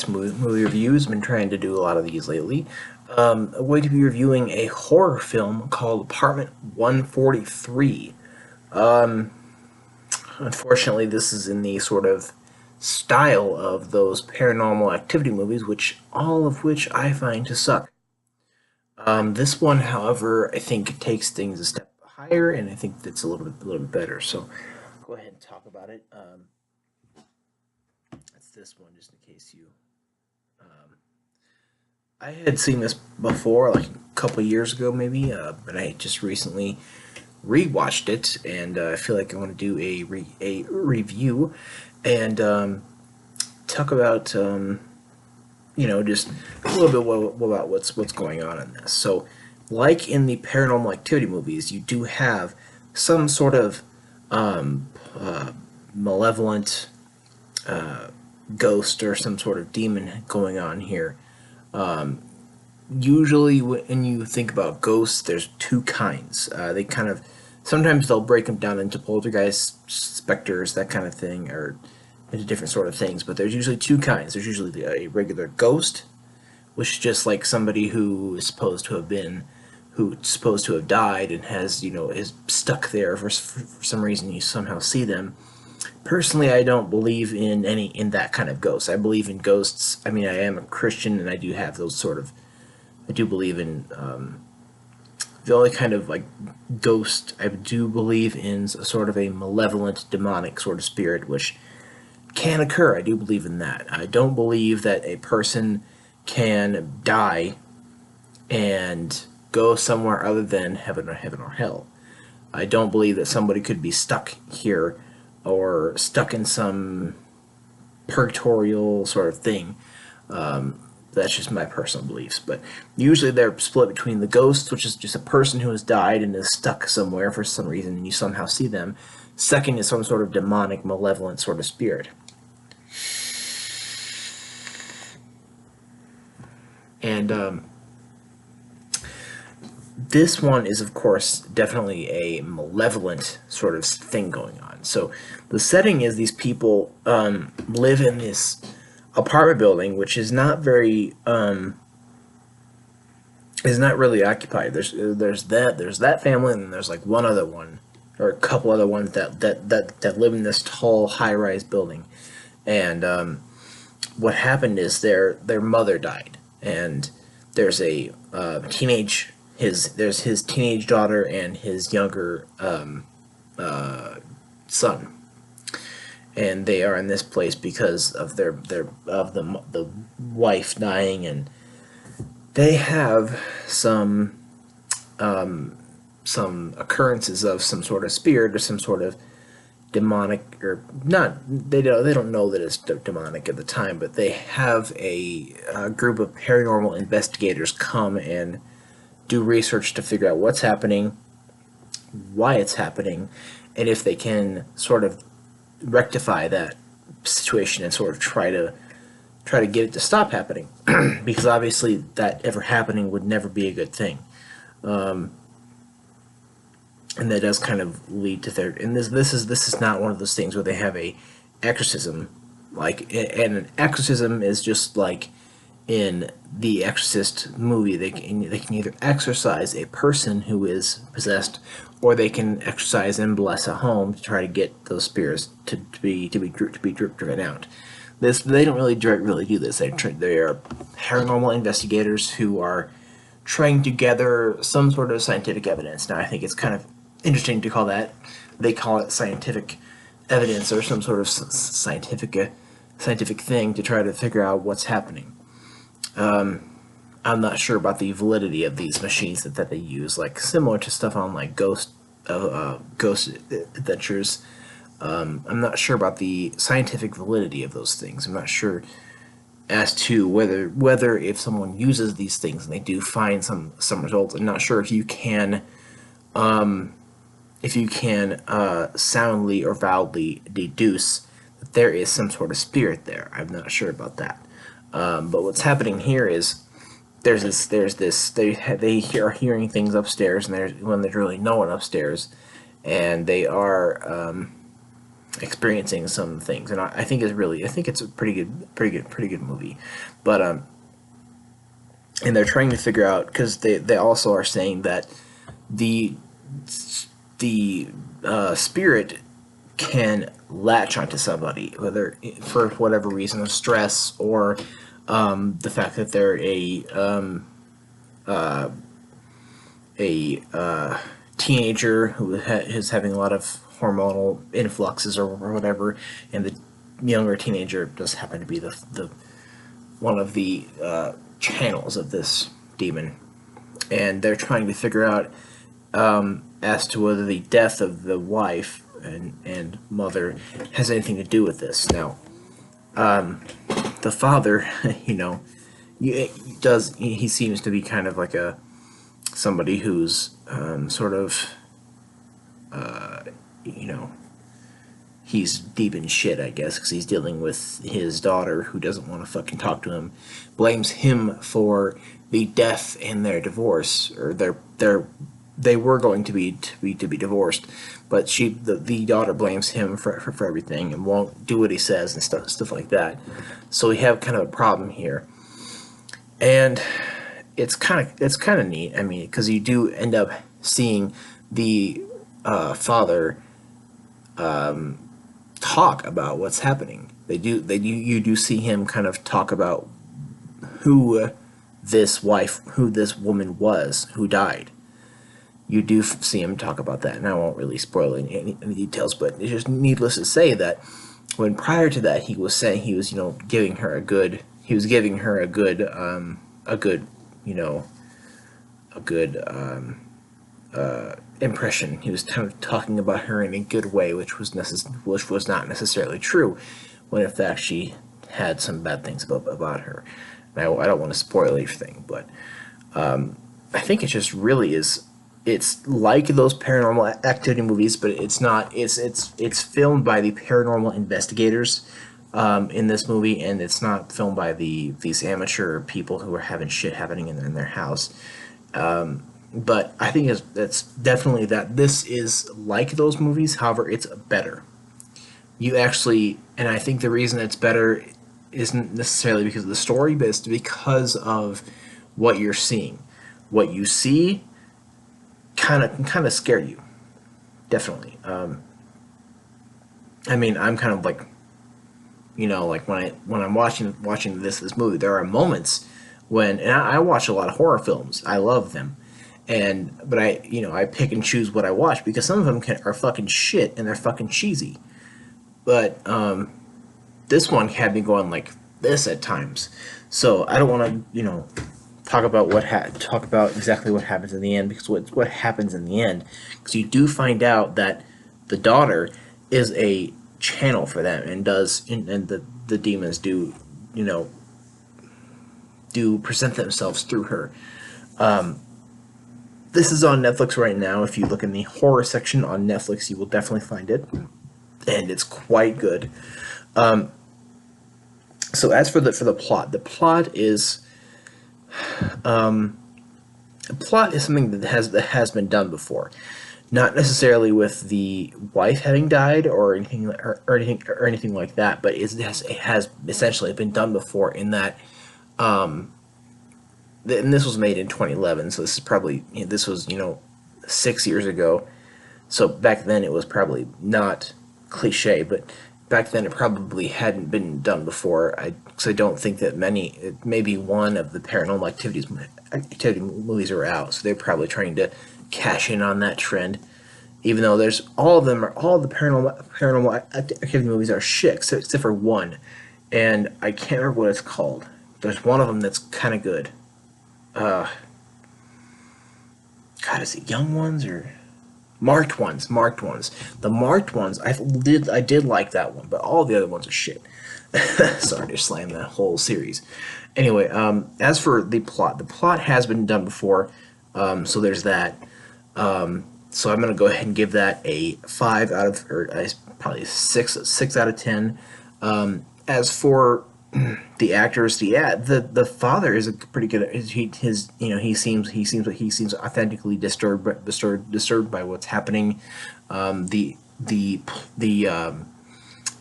to movie reviews. I've been trying to do a lot of these lately. I'm going to be reviewing a horror film called Apartment 143. Unfortunately, this is in the sort of style of those paranormal activity movies, which all of which I find to suck. This one, however, I think takes things a step higher, and I think it's a little bit better. So, go ahead and talk about it. It's this one, just in case you. Um, I had seen this before, like a couple years ago, maybe, but I just recently rewatched it, and I feel like I want to do a review and talk about just a little bit about what's going on in this. So, like in the paranormal activity movies, you do have some sort of um, malevolent ghost or some sort of demon going on here. Usually, when you think about ghosts, there's two kinds. They kind of sometimes they'll break them down into poltergeists, specters, that kind of thing, or into different sort of things. But there's usually two kinds. There's usually a regular ghost, which is just like somebody who's supposed to have died and has is stuck there for some reason. You somehow see them. Personally, I don't believe in that kind of ghost. I believe in ghosts. I mean, I am a Christian, and I do have those sort of. I do believe in the only kind of like ghost I do believe in a sort of a malevolent, demonic sort of spirit, which can occur. I do believe in that. I don't believe that a person can die and go somewhere other than heaven or hell. I don't believe that somebody could be stuck here or stuck in some purgatorial sort of thing. That's just my personal beliefs. But usually they're split between the ghost, which is just a person who has died and is stuck somewhere for some reason, and you somehow see them. Second is some sort of demonic, malevolent sort of spirit. And this one is, of course, definitely a malevolent sort of thing going on. So the setting is these people live in this apartment building, which is not very is not really occupied. There's that family, and then there's like one other one or a couple other ones that live in this tall high rise building. And what happened is their mother died, and there's a there's his teenage daughter and his younger son, and they are in this place because of the wife dying, and they have some occurrences of some sort of spirit or some sort of demonic, or not. They don't know that it's demonic at the time, but they have a group of paranormal investigators come and do research to figure out what's happening, why it's happening, and if they can sort of rectify that situation and sort of try to get it to stop happening, because obviously that ever happening would never be a good thing. And that does kind of lead to their, and this is not one of those things where they have a exorcism, and an exorcism is just like in the Exorcist movie. They can either exorcise a person who is possessed, or they can exorcise and bless a home to try to get those spirits to be driven out. They don't really do this. They are paranormal investigators who are trying to gather some sort of scientific evidence. Now, I think it's kind of interesting to call that. They call it scientific evidence, or some sort of scientific thing, to try to figure out what's happening. I'm not sure about the validity of these machines that they use, like similar to stuff on like ghost adventures. I'm not sure about the scientific validity of those things. I'm not sure as to whether if someone uses these things and they do find some results. I'm not sure if you can soundly or validly deduce that there is some sort of spirit there. I'm not sure about that. But what's happening here is there's this they are hearing things upstairs, and there's really no one upstairs, and they are experiencing some things, and I think I think it's a pretty good movie, but and they're trying to figure out because they also are saying that the the spirit can latch onto somebody, whether for whatever reason of stress or the fact that they're a teenager who is having a lot of hormonal influxes or whatever, and the younger teenager does happen to be the one of the channels of this demon, and they're trying to figure out as to whether the death of the wife and mother has anything to do with this. Now, the father, you know, he seems to be kind of like a somebody who's sort of you know, he's deep in shit, I guess, because he's dealing with his daughter who doesn't want to fucking talk to him, blames him for the death and their divorce, or they were going to be divorced, but the daughter blames him for everything and won't do what he says and stuff like that. So we have kind of a problem here, and it's kind of neat. I mean, because you do end up seeing the father talk about what's happening. You do see him kind of talk about who this woman was who died. You do see him talk about that, and I won't really spoil any details, but it's just needless to say that when prior to that he was saying he was, you know, giving her a good, you know, a good impression. He was kind of talking about her in a good way, which was not necessarily true, when in fact she had some bad things about her. And I don't want to spoil anything, but I think it just really is. It's like those Paranormal Activity movies, but it's not. It's filmed by the paranormal investigators in this movie, and it's not filmed by these amateur people who are having shit happening in their house. But I think it's definitely that this is like those movies. However, it's better. You actually, and I think the reason it's better isn't necessarily because of the story, but it's because of what you're seeing. What you see kind of scare you, definitely. I mean, I'm kind of like, you know, like when I'm watching this movie, there are moments when, and I watch a lot of horror films. I love them, but I pick and choose what I watch because some of them are fucking shit and they're fucking cheesy. But this one had me going like this at times, so I don't want to, you know, talk about exactly what happens in the end, because what happens in the end, because you do find out that the daughter is a channel for them and the demons do, you know, do present themselves through her. This is on Netflix right now. If you look in the horror section on Netflix, you will definitely find it, and it's quite good. So as for the plot, the plot is something that has been done before, not necessarily with the wife having died or anything like that, but it has essentially been done before in that. And this was made in 2011, so this is probably, this was, you know, 6 years ago. So back then it was probably not cliche, but back then it probably hadn't been done before. Because I don't think that maybe one of the Paranormal Activity movies are out, so they're probably trying to cash in on that trend. Even though all the Paranormal Activity movies are shit, except for one, and I can't remember what it's called. There's one of them that's kind of good. God, is it Young Ones or Marked Ones? Marked Ones. The Marked Ones, I did like that one, but all the other ones are shit. Sorry to slam that whole series. Anyway, as for the plot has been done before, so there's that. So I'm gonna go ahead and give that a 5 out of, or probably 6 out of 10. As for the actors, the father is a pretty good. He seems authentically disturbed by what's happening. The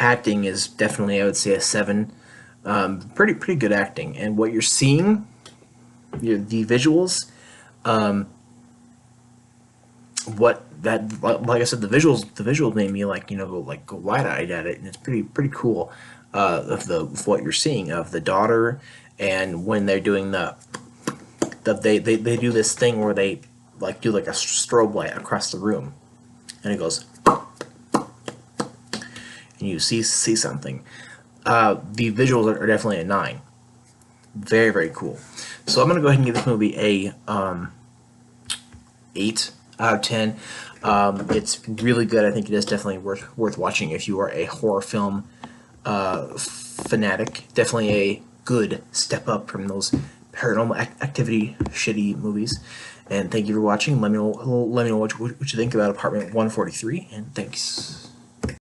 Acting is definitely, I would say, a 7. Pretty good acting, and what you're seeing, the visuals, what that like I said, the visuals made me like go wide eyed at it, and it's pretty cool. Of what you're seeing of the daughter, and when they're doing they do this thing where they like do like a strobe light across the room, and it goes, and you see something. The visuals are definitely a 9. Very cool. So I'm gonna go ahead and give this movie a 8 out of 10. It's really good. I think it is definitely worth watching if you are a horror film fanatic. Definitely a good step up from those paranormal activity shitty movies. And thank you for watching. Let me know what you think about Apartment 143. And thanks.